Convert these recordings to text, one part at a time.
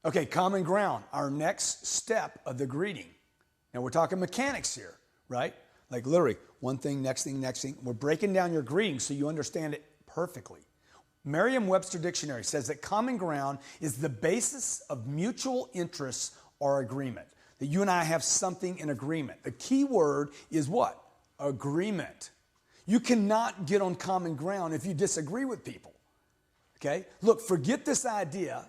Okay, common ground, our next step of the greeting. Now we're talking mechanics here, right? Like literally one thing, next thing, next thing. We're breaking down your greeting so you understand it perfectly. Merriam-Webster Dictionary says that common ground is the basis of mutual interests or agreement. That you and I have something in agreement. The key word is what? Agreement. You cannot get on common ground if you disagree with people. Okay? Look, forget this idea.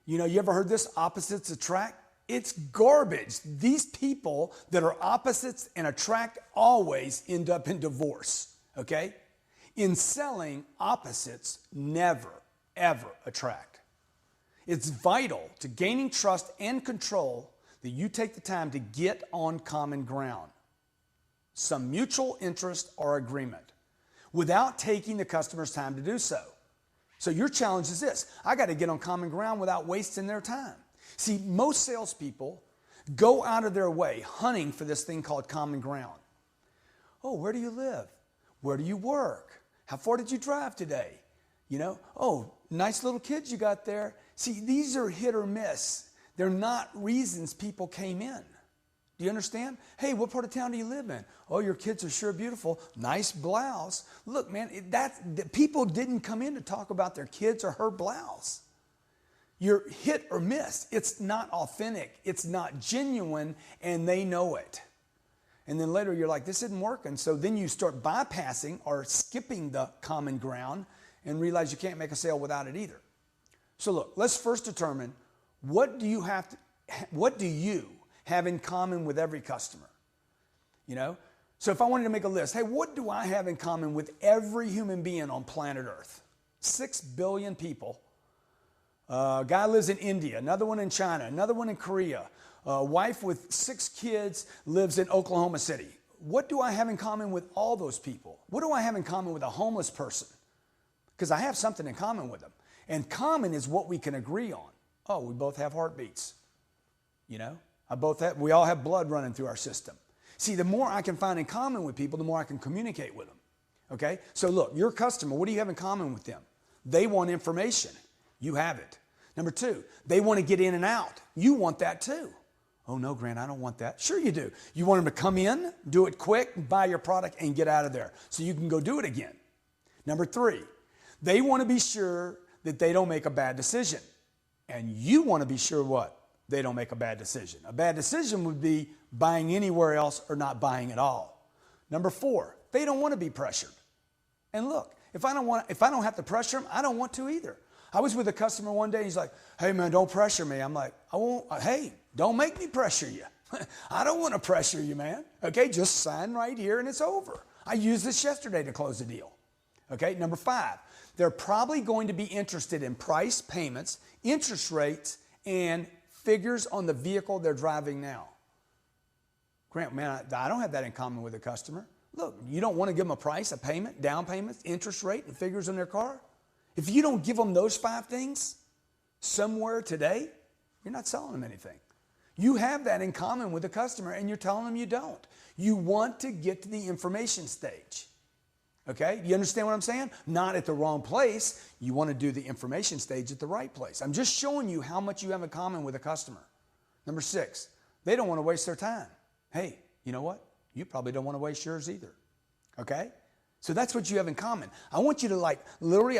You know, you ever heard this, opposites attract? It's garbage. These people that are opposites and attract always end up in divorce, okay? In selling, opposites never, ever attract. It's vital to gaining trust and control that you take the time to get on common ground, some mutual interest or agreement, without taking the customer's time to do so. So your challenge is this: I got to get on common ground without wasting their time. See, most salespeople go out of their way hunting for this thing called common ground. Oh, where do you live? Where do you work? How far did you drive today? You know, oh, nice little kids you got there. See, these are hit or miss. They're not reasons people came in. Do you understand? Hey, what part of town do you live in? Oh, your kids are sure beautiful. Nice blouse. Look, man, people didn't come in to talk about their kids or her blouse. You're hit or miss. It's not authentic. It's not genuine, and they know it. And then later you're like, this isn't working. So then you start bypassing or skipping the common ground and realize you can't make a sale without it either. So look, let's first determine what do you have in common with every customer? You know? So if I wanted to make a list, hey, what do I have in common with every human being on planet Earth? 6 billion people. A guy lives in India, another one in China, another one in Korea. A wife with 6 kids lives in Oklahoma City. What do I have in common with all those people? What do I have in common with a homeless person? Because I have something in common with them. And common is what we can agree on. Oh, we both have heartbeats. You know? We all have blood running through our system. See, the more I can find in common with people, the more I can communicate with them. Okay? So look, your customer, what do you have in common with them? They want information. You have it. Number 2, they want to get in and out. You want that too. Oh no, Grant, I don't want that. Sure you do. You want them to come in, do it quick, buy your product, and get out of there so you can go do it again. Number 3, they want to be sure that they don't make a bad decision. And you want to be sure what? They don't make a bad decision. A bad decision would be buying anywhere else or not buying at all. Number 4, they don't want to be pressured. And look, if I don't have to pressure them, I don't want to either. I was with a customer one day, he's like, hey man, don't pressure me. I'm like, hey, don't make me pressure you. I don't want to pressure you, man. Okay, just sign right here and it's over. I used this yesterday to close a deal. Okay, number 5, they're probably going to be interested in price, payments, interest rates, and figures on the vehicle they're driving now. Grant, man, I don't have that in common with a customer. Look, you don't want to give them a price, a payment, down payments, interest rate, and figures on their car? If you don't give them those 5 things somewhere today, you're not selling them anything. You have that in common with a customer and you're telling them you don't. You want to get to the information stage. Okay? You understand what I'm saying? Not at the wrong place. You want to do the information stage at the right place. I'm just showing you how much you have in common with a customer. Number 6, they don't want to waste their time. Hey, you know what? You probably don't want to waste yours either. Okay? So that's what you have in common. I want you to I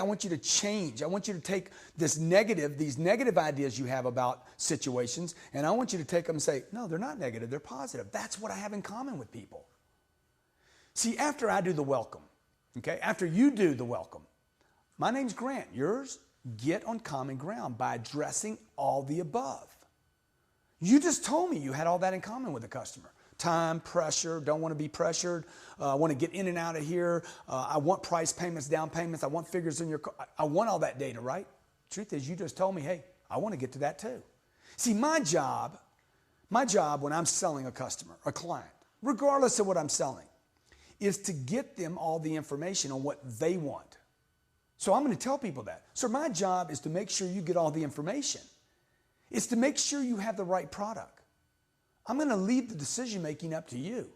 want you to change. I want you to take these negative ideas you have about situations, and I want you to take them and say, no, they're not negative, they're positive. That's what I have in common with people. See, after I do the welcome, okay, after you do the welcome, my name's Grant, yours, get on common ground by addressing all the above. You just told me you had all that in common with a customer. Time, pressure, don't want to be pressured, want to get in and out of here, I want price payments, down payments, I want figures in your car, I want all that data, right? Truth is, you just told me, hey, I want to get to that too. See, my job when I'm selling a customer, a client, regardless of what I'm selling, is to get them all the information on what they want. So I'm going to tell people that. So my job is to make sure you get all the information. It's to make sure you have the right product. I'm going to leave the decision making up to you.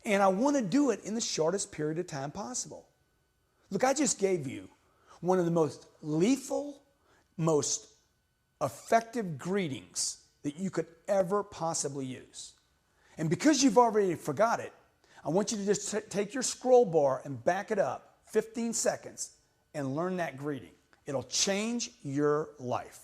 And I want to do it in the shortest period of time possible. Look, I just gave you one of the most lethal, most effective greetings that you could ever possibly use. And because you've already forgot it, I want you to just take your scroll bar and back it up 15 seconds and learn that greeting. It'll change your life.